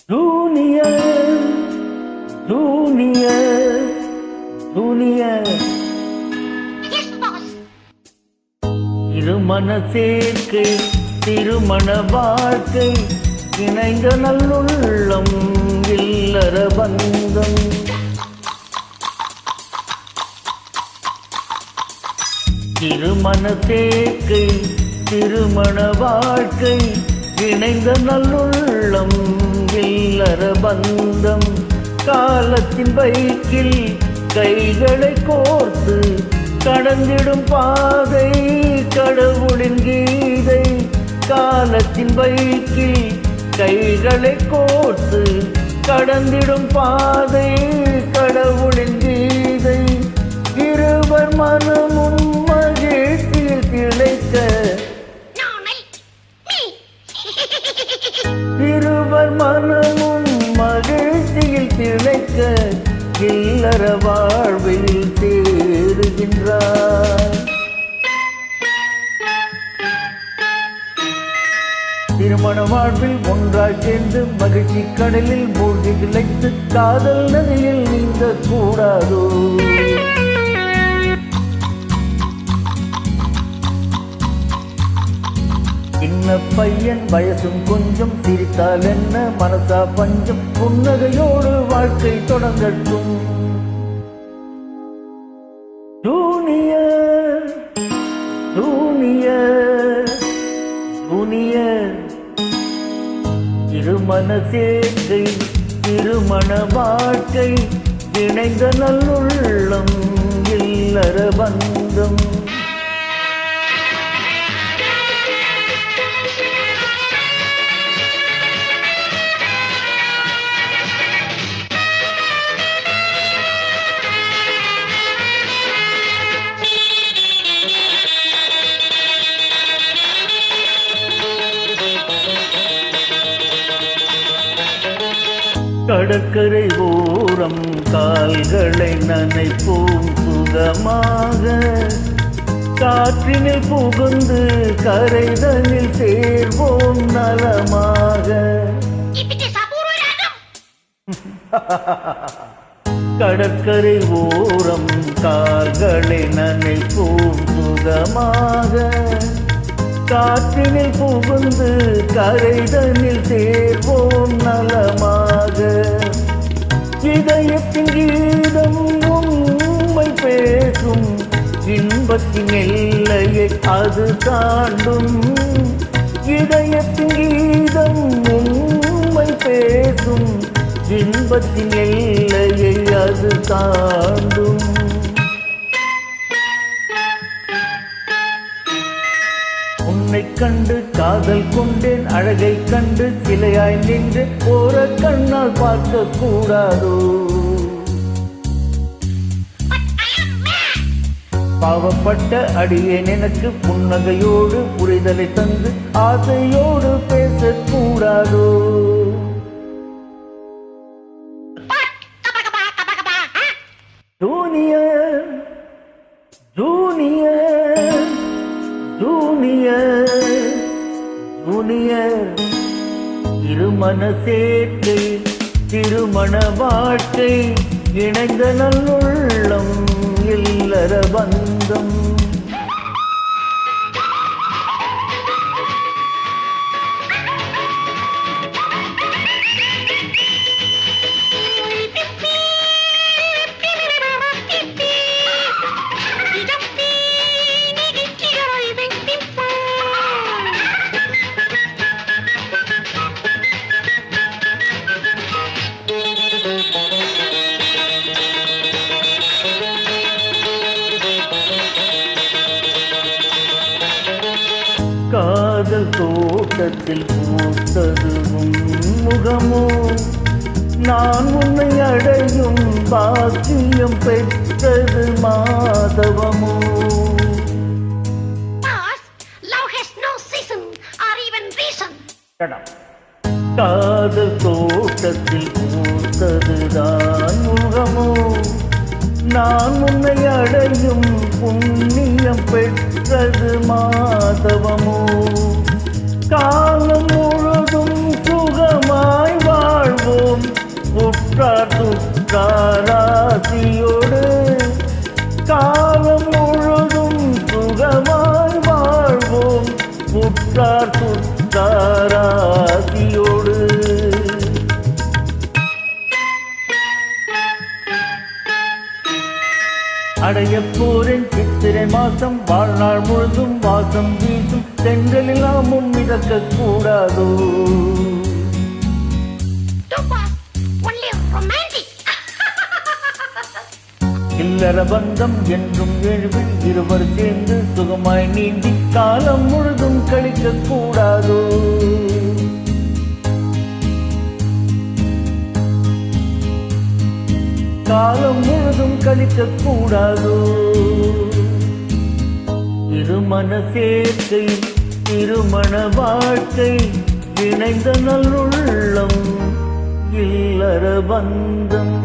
junior junior junior திருமண சேர்க்கை திருமண வாழ்க்கை இணைந்த நல்லுள்ளம் இல்லற பந்தம் திருமண சேர்க்கை திருமண வாழ்க்கை இணைந்த நல்லுள்ளம் இல்லற பந்தம் காலத்தின் பைக்கில் கைகளை கோர்த்து கடந்திடும் பாதை கடவுளின் கீதை காலத்தின் பைக்கில் கைகளை கோர்த்து கடந்திடும் பாதை கடவுளின் கீதை இருவர் மனமும் மகிழ்ச்சியில் திளைக்க இருவர் மனமும் மகிழ்ச்சியில் திளைக்க இல்லற வாழ்வில் தேடுகின்றார் திருமண வாழ்வில் ஒன்றாய் சேர்ந்து மகிழ்ச்சி கடலில் மூழ்கி திளைத்து காதல் நதியில் நீந்த கூடாதோ சின்ன பையன் வயசும் கொஞ்சம் சிரித்தால் என்ன மனசா பஞ்சம் புன்னகையோடு வாழ்க்கை தொடங்கட்டும் ஜூனியர் ஜூனியர் ஜூனியர் திருமண சேர்க்கை திருமண வாழ்க்கை இணைந்த நல்லுள்ளம் இல்லற பந்தம் கடற்கரை ஓரம் கால்களை நனைப்போம் சுகமாக காற்றினில் புகுந்து கரைதனில் சேர்வோம் நலமாக கடற்கரை ஓரம் கால்களை நனைப்போம் சுகமாக காற்றினில் புகுந்து கரைதனில் சேர்வோம் நலமாக இதயத்தின் கீதம் உண்மை பேசும் இன்பத்தின் எல்லையை அது தாண்டும் இதயத்தின் கீதம் உண்மை பேசும் இன்பத்தின் எல்லையை அது தாண்டும் உன்னை கண்டு காதல் கொண்டேன் அழகை கண்டு சிலையாய் நின்று போற கண்ணால் பார்க்க கூடாதோ பாவப்பட்ட அடியேன் எனக்கு புன்னகையோடு புரிதலை தந்து ஆசையோடு பேசக்கூடாதோ ஜூனியர் ஜூனியர் ஜூனியர் ஜூனியர் திருமண சேர்க்கை திருமண வாழ்க்கை இணைந்த நல்லுள்ளம் இல்லற பந்தம் காதல் தோட்டத்தில் பூத்தது முகமோ நான் உன்னை அடையும் பாக்கியம் பெற்றது மாதவமோ காதல் தோட்டத்தில் பூத்ததுதான் முகமோ நான் உன்னை அடையும் புண்ணியம் பெற்றது மாதவமோ காலம் முழுதும் சுகமாய் வாழ்வோம் உற்றார் சுற்றாராசியோடு அடைய போரின் சித்திரை மாசம் வாழ்நாள் முழுதும் வாசம் வீசும் தென்றலிலாமும் மிதக்க கூடாதோ இல்லற பந்தம் என்றும் எழுவில் இருவர் சேர்ந்து சுகமாய் நீந்தி காலம் முழுதும் கழிக்க கூடாதோ காலம் முழுதும் கழிக்க கூடாதோ திருமண சேர்க்கை திருமண வாழ்க்கை இணைந்த நல்லுள்ளம் இல்லற பந்தம்